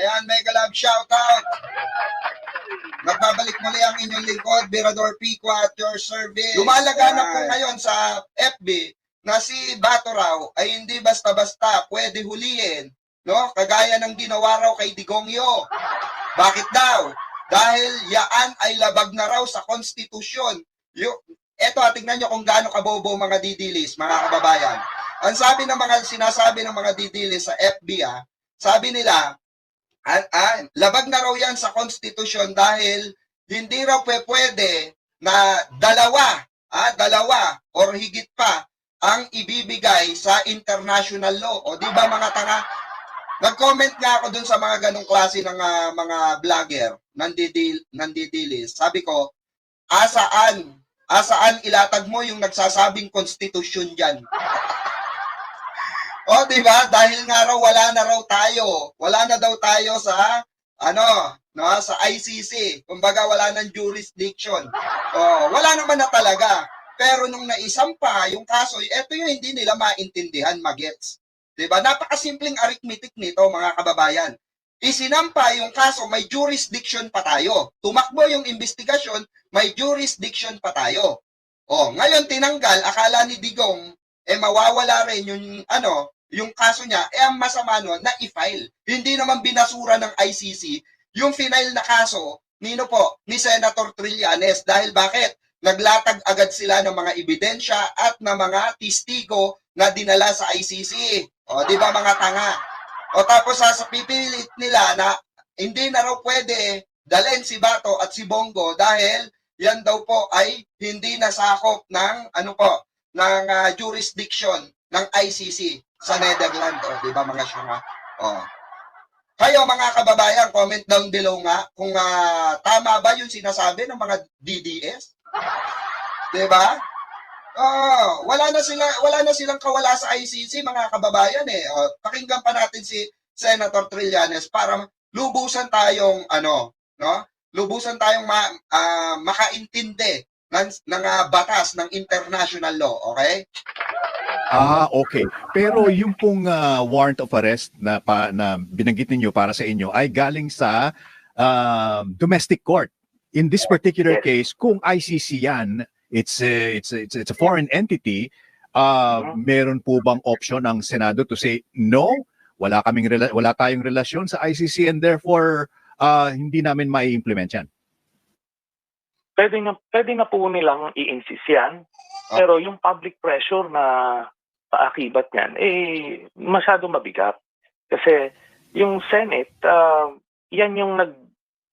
Ayan, mega love shoutout. Nagbabalik muli ang inyong lingkod, Mirador Pico at your service. Lumalaganap po ngayon sa FB na si Bato raw ay hindi basta-basta pwede huliin, no? Kagaya ng ginawa raw kay Digongyo. Bakit daw? Dahil yaan ay labag na raw sa konstitusyon. Eto, tingnan nyo kung gaano kabobo mga didilis, mga kababayan. Ang sinasabi ng mga didilis sa FB, sabi nila, labag na raw yan sa konstitusyon dahil hindi raw pwede na dalawa or higit pa ang ibibigay sa international law. O di ba mga tanga? Nag-comment nga ako dun sa mga ganong klase ng mga vlogger, nandidilis. Sabi ko, asaan ilatag mo yung nagsasabing konstitusyon dyan? O, di ba? Dahil nga raw wala na daw tayo sa sa ICC. Kumbaga wala nang jurisdiction. Wala naman na talaga. Pero nung naisampa yung kaso, eto yung hindi nila maintindihan, magets. Di ba? Napakasimpleng arithmetic nito, mga kababayan. Isinampa yung kaso, may jurisdiction pa tayo. Tumakbo yung investigasyon, may jurisdiction pa tayo. Ngayon tinanggal, akala ni Digong, mawawala rin yung kaso niya, ang masama nun, na i-file. Hindi naman binasura ng ICC yung final na kaso, ni Senator Trillanes. Dahil bakit? Naglatag agad sila ng mga ebidensya at ng mga testigo na dinala sa ICC. Di ba mga tanga? Tapos pipilit nila na hindi na raw pwede dalhin si Bato at si Bongo dahil yan daw po ay hindi nasakop ng jurisdiction ng ICC sa Netherlands. Di ba mga syunga? Kayo mga kababayan, comment down below nga kung tama ba yung sinasabi ng mga DDS? Di ba? Wala na silang kawala sa ICC, mga kababayan pakinggan pa natin si Senator Trillanes para lubusan tayong makaintindi ng batas ng international law, okay? Okay. Pero yung pong warrant of arrest na binanggit ninyo para sa inyo ay galing sa domestic court. In this particular case, kung ICC yan, it's a foreign entity, meron po bang option ng Senado to say no? Wala tayong relasyon sa ICC and therefore hindi namin mai-implement yan. Pwede na po nilang i-insist yan, pero yung public pressure na paakibat niyan masyado mabigat. Kasi yung Senate, yan yung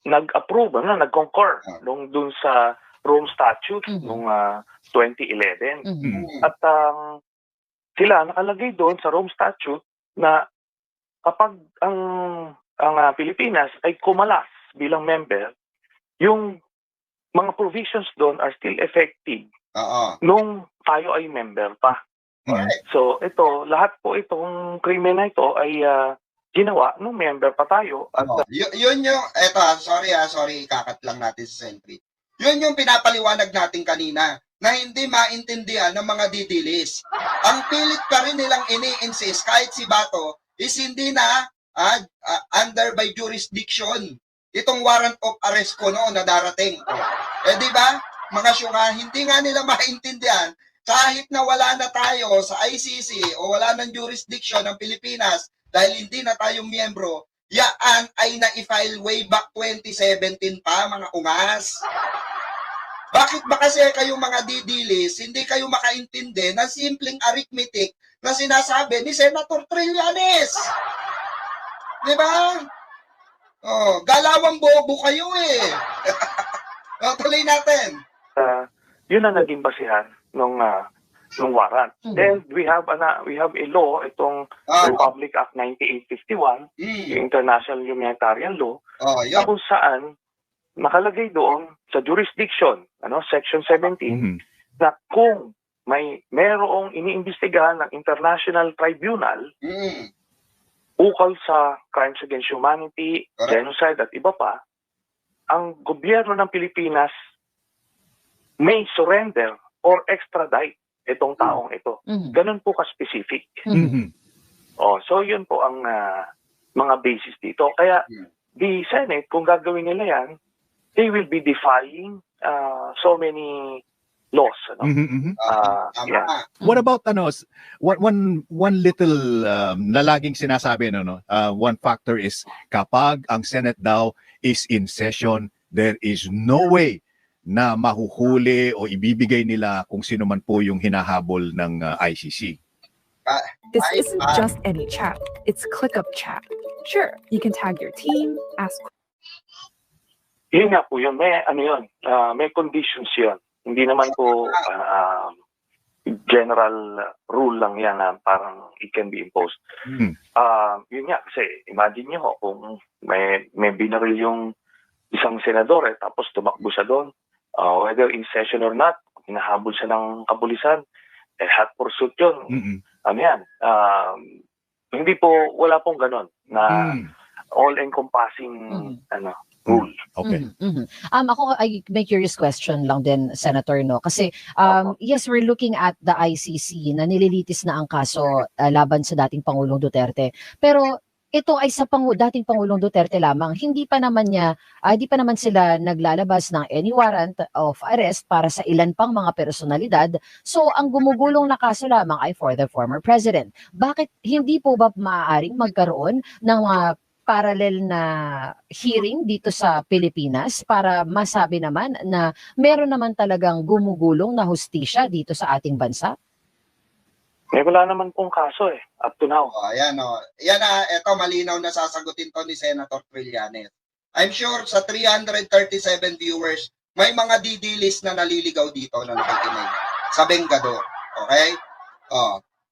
nag-approve, nag-concur dun sa Rome Statute noong 2011. At sila nakalagay doon sa Rome Statute na kapag ang Pilipinas ay kumalas bilang member, yung mga provisions doon are still effective nung tayo ay member pa. So lahat po itong krimen na ito ay ginawa nung member pa tayo. At yun yung, sorry, kakat lang natin sa Sentry. Yun yung pinapaliwanag natin kanina na hindi maintindihan ng mga didilis. Ang pilit pa rin nilang ini-insist kahit si Bato is hindi na under by jurisdiction itong warrant of arrest ko na darating. Di ba? Mga syunga, hindi nga nila maintindihan kahit na wala na tayo sa ICC o wala ng jurisdiction ng Pilipinas dahil hindi na tayong miyembro, yaan ay na-file way back 2017 pa, mga ungas. Bakit ba kasi kayo mga didilis, hindi kayo makaintindi ng simpleng arithmetic na sinasabi ni Senator Trillanes? Di ba? Galawang bobo kayo tuloy natin. Yun ang naging basihan nung warrant. Then we have a law, itong Republic Act 9851, yung International Humanitarian Law, na kung saan nakalagay doon sa jurisdiction, Section 17, na kung mayroong iniimbestigahan ng International Tribunal ukol sa crimes against humanity, genocide at iba pa, ang gobyerno ng Pilipinas may surrender or extradite itong taong ito. Ganun po ka-specific. So yun po ang mga basis dito. Kaya the Senate, kung gagawin nila yan, they will be defying so many laws. Ano? Tama. What about one little na laging sinasabi one factor is kapag ang Senate daw is in session, there is no way na mahuhuli o ibibigay nila kung sino man po yung hinahabol ng ICC. This isn't just any chat. It's ClickUp chat. Sure, you can tag your team, ask. Yun nga po yun. May conditions yun. Hindi naman po general rule lang yan na parang it can be imposed. Yun nga, kasi imagine nyo kung may binaril yung isang senador tapos tumakbo siya doon, whether in session or not, hinahabol siya ng kapulisan, hot pursuit yun. Hindi po, wala pong ganon na all-encompassing rule. Okay. Ako, I may curious question lang din, Senator, no? Kasi, yes, we're looking at the ICC na nililitis na ang kaso laban sa dating Pangulong Duterte. Pero ito ay sa dating Pangulong Duterte lamang. Hindi pa naman sila naglalabas ng any warrant of arrest para sa ilan pang mga personalidad. So, ang gumugulong na kaso lamang ay for the former president. Bakit hindi po ba maaaring magkaroon ng parallel na hearing dito sa Pilipinas para masabi naman na meron naman talagang gumugulong na hustisya dito sa ating bansa? Wala naman pong kaso up to now. Ayan ito malinaw na sasagutin to ni Senator Trillanes. I'm sure sa 337 viewers, may mga didilis na naliligaw dito na nakikinig sa Bengador. Okay?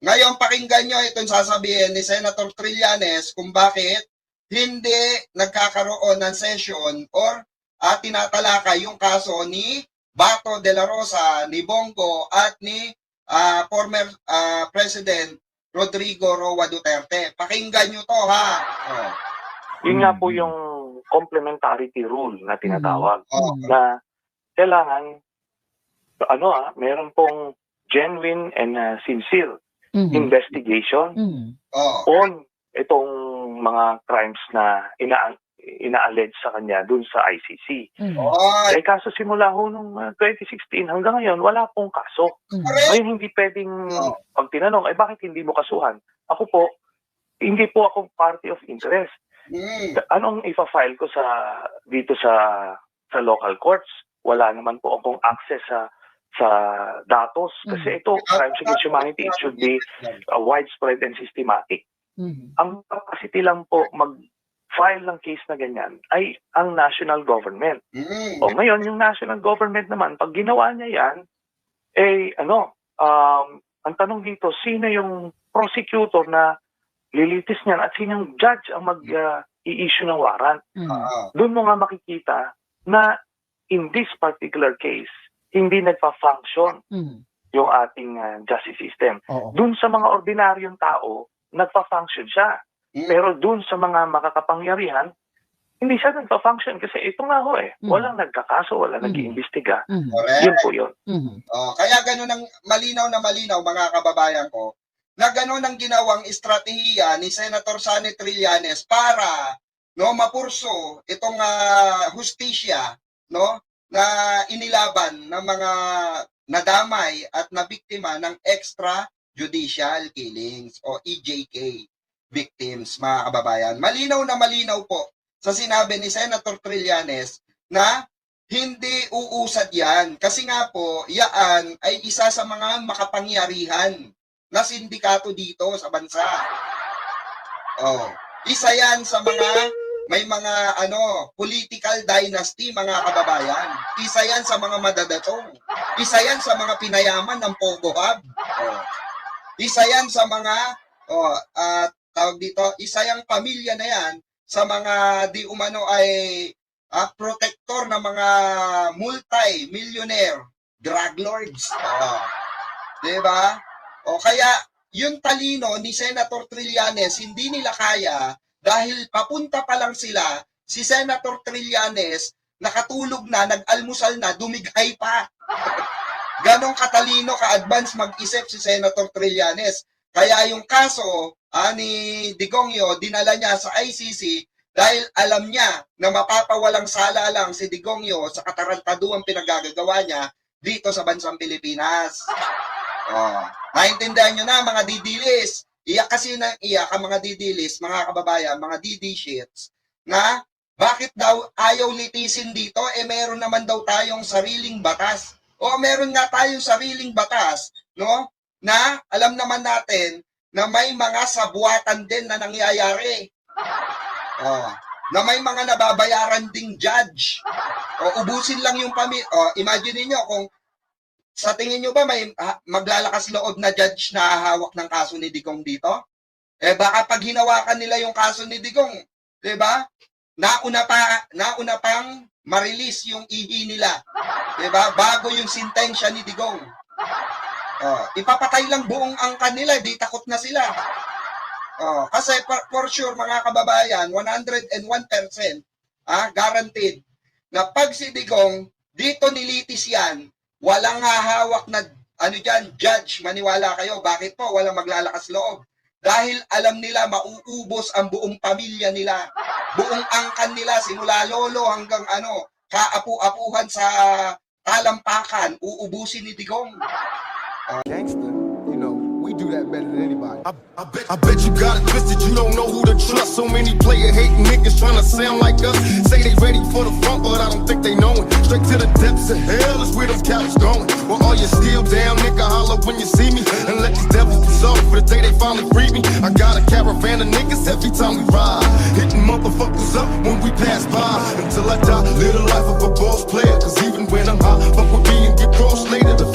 Ngayon pakinggan nyo itong sasabihin ni Senator Trillanes kung bakit hindi nagkakaroon ng session or tinatalakay yung kaso ni Bato de la Rosa, ni Bongo at ni former President Rodrigo Roa Duterte. Pakinggan nyo to Yun nga po yung complementarity rule na tinatawag. Na kailangan meron pong genuine and sincere investigation on itong mga crimes na ina-allege sa kanya dun sa ICC. Kaso simula nung 2016 hanggang ngayon, wala pong kaso. Ngayon hindi pwedeng pag tinanong, bakit hindi mo kasuhan? Ako po, hindi po ako party of interest. Anong ipa-file ko dito sa local courts? Wala naman po akong access sa datos. Kasi ito, crimes against humanity, it should be widespread and systematic. Ang capacity lang po mag-file ng case na ganyan ay ang national government. Ngayon, yung national government naman, pag ginawa niya yan, ang tanong dito, sino yung prosecutor na lilitis niyan at sino yung judge ang mag-i-issue ng warrant? Doon mo nga makikita na in this particular case, hindi nagpa-function yung ating justice system. Doon sa mga ordinaryong tao, nagpa-function siya. Pero dun sa mga makakapangyarihan, hindi siya nagpa-function kasi ito nga walang nagkakaso, walang nag-iimbestiga. Yun po yun. Kaya ganun ang malinaw na malinaw, mga kababayan ko, na ganun ang ginawang estratehiya ni Senator Sonny Trillanes para mapurso itong hustisya na inilaban ng mga nadamay at nabiktima ng extrajudicial killings o EJK victims, mga kababayan. Malinaw na malinaw po sa sinabi ni Senator Trillanes na hindi uusad yan. Kasi nga po, yaan ay isa sa mga makapangyarihan na sindikato dito sa bansa. Isa yan sa mga may mga political dynasty, mga kababayan. Isa yan sa mga madadatong. Isa yan sa mga pinayaman ng Pogo Hub. Isa yan sa mga tawag dito, isa yung pamilya na yan sa mga di umano ay protector ng mga multi-millionaire drug lords. Diba? Kaya yung talino ni Senator Trillanes, hindi nila kaya dahil papunta pa lang sila, si Senator Trillanes nakatulog na, nag-almusal na, dumigay pa. Ganong katalino, ka-advance mag-isip si Senator Trillanes. Kaya yung kaso ni Digongyo, dinala niya sa ICC dahil alam niya na mapapawalang sala lang si Digongyo sa katarantaduang pinagagagawa niya dito sa bansang Pilipinas. Naintindihan nyo na mga didilis. Iyak kasi na iyak ang mga didilis, mga kababayan, mga DD shits, na bakit daw ayaw litisin dito? Meron naman daw tayong sariling batas. Meron nga tayong sariling batas, no? Na alam naman natin na may mga sabuatan din na nangyayari. Na may mga nababayaran ding judge. Ubusin lang yung imagine niyo kung sa tingin nyo ba may maglalakas loob na judge na hahawak ng kaso ni Digong dito? Baka pag hinawakan nila yung kaso ni Digong, 'di ba? Nauna pang ma-release yung ihi nila. 'Di ba? Bago yung sintensya ni Digong. Ipapatay lang buong angkan nila, di takot na sila. Kasi for sure mga kababayan, 101% guaranteed na pag si Digong dito nilitis yan, walang hahawak na judge, maniwala kayo. Bakit po? Walang maglalakas loob. Dahil alam nila mauubos ang buong pamilya nila. Buong angkan nila, simula lolo hanggang kaapu-apuhan sa talampakan, uubusin ni Digong. Gangster, you know, we do that better than anybody. I bet you got it twisted, you don't know who to trust. So many player hating niggas trying to sound like us. Say they ready for the front, but I don't think they know it. Straight to the depths of hell is where those cowards going. Well, all you still down, nigga, holler when you see me. And let these devils be sorry for the day they finally free me. I got a caravan of niggas every time we ride. Hitting motherfuckers up when we pass by. Until I die, live the life of a boss player. Cause even when I'm high, fuck with me and get crossed later. The